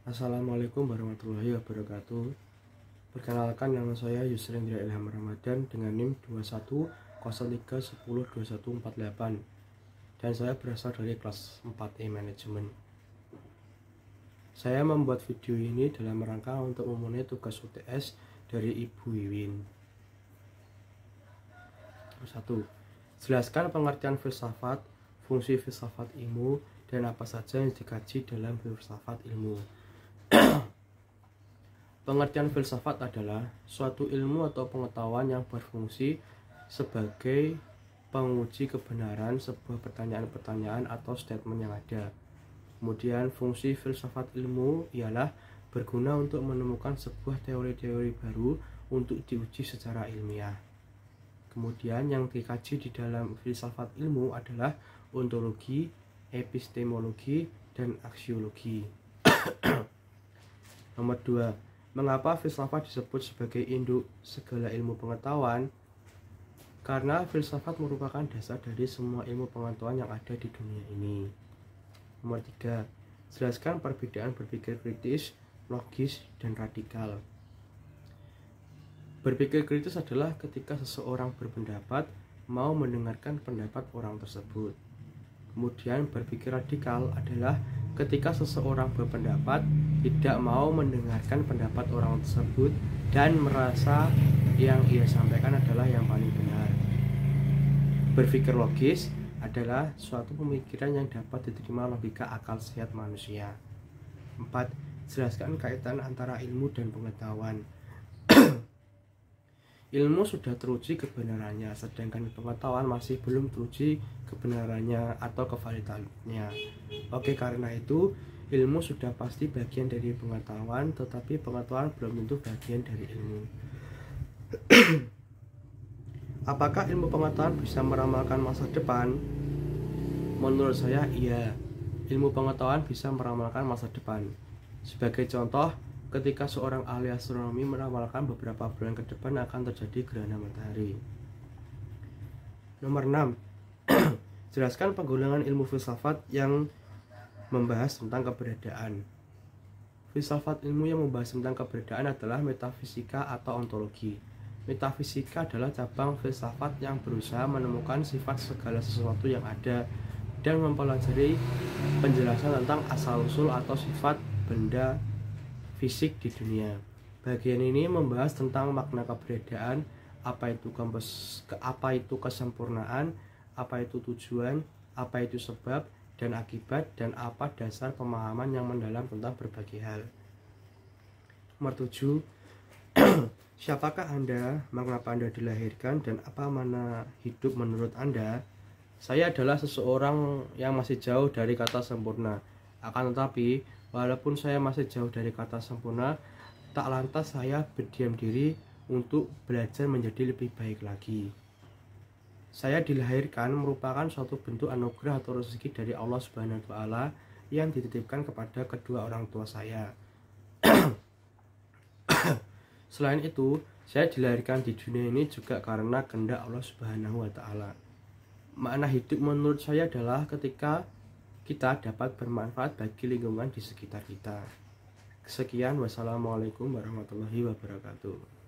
Assalamualaikum warahmatullahi wabarakatuh. Perkenalkan, nama saya Yusrendra Ilham Ramadan dengan NIM 2103102148 dan saya berasal dari kelas 4E Manajemen. Saya membuat video ini dalam rangka untuk memenuhi tugas UTS dari Ibu Wiwin. 1. Jelaskan pengertian filsafat, fungsi filsafat ilmu, dan apa saja yang dikaji dalam filsafat ilmu. Pengertian filsafat adalah suatu ilmu atau pengetahuan yang berfungsi sebagai penguji kebenaran sebuah pertanyaan-pertanyaan atau statement yang ada. Kemudian fungsi filsafat ilmu ialah berguna untuk menemukan sebuah teori-teori baru untuk diuji secara ilmiah. Kemudian yang dikaji di dalam filsafat ilmu adalah ontologi, epistemologi, dan aksiologi. Nomor 2. Mengapa filsafat disebut sebagai induk segala ilmu pengetahuan? Karena filsafat merupakan dasar dari semua ilmu pengetahuan yang ada di dunia ini. Nomor 3. Jelaskan perbedaan berpikir kritis, logis, dan radikal. Berpikir kritis adalah ketika seseorang berpendapat mau mendengarkan pendapat orang tersebut. Kemudian berpikir radikal adalah ketika seseorang berpendapat tidak mau mendengarkan pendapat orang tersebut dan merasa yang ia sampaikan adalah yang paling benar. Berpikir logis adalah suatu pemikiran yang dapat diterima logika akal sehat manusia. 4. Jelaskan kaitan antara ilmu dan pengetahuan. Ilmu sudah teruji kebenarannya, sedangkan pengetahuan masih belum teruji kebenarannya atau kevalidannya. Oke, karena itu ilmu sudah pasti bagian dari pengetahuan, tetapi pengetahuan belum tentu bagian dari ilmu. Apakah ilmu pengetahuan bisa meramalkan masa depan? Menurut saya, iya. Ilmu pengetahuan bisa meramalkan masa depan. Sebagai contoh, ketika seorang ahli astronomi meramalkan beberapa bulan ke depan akan terjadi gerhana matahari. Nomor 6. Jelaskan penggolongan ilmu filsafat yang membahas tentang keberadaan. Filsafat ilmu yang membahas tentang keberadaan adalah metafisika atau ontologi. Metafisika adalah cabang filsafat yang berusaha menemukan sifat segala sesuatu yang ada dan mempelajari penjelasan tentang asal-usul atau sifat benda fisik di dunia. Bagian ini membahas tentang makna keberadaan, apa itu kesempurnaan, apa itu tujuan, apa itu sebab dan akibat, dan apa dasar pemahaman yang mendalam tentang berbagai hal. Nomor 7. Siapakah Anda, mengapa Anda dilahirkan, dan apa mana hidup menurut Anda? Saya adalah seseorang yang masih jauh dari kata sempurna. Akan tetapi, walaupun saya masih jauh dari kata sempurna, tak lantas saya berdiam diri untuk belajar menjadi lebih baik lagi. Saya dilahirkan merupakan suatu bentuk anugerah atau rezeki dari Allah Subhanahu wa Ta'ala yang dititipkan kepada kedua orang tua saya. Selain itu, saya dilahirkan di dunia ini juga karena kehendak Allah Subhanahu wa Ta'ala. Makna hidup menurut saya adalah ketika kita dapat bermanfaat bagi lingkungan di sekitar kita. Sekian, wassalamualaikum warahmatullahi wabarakatuh.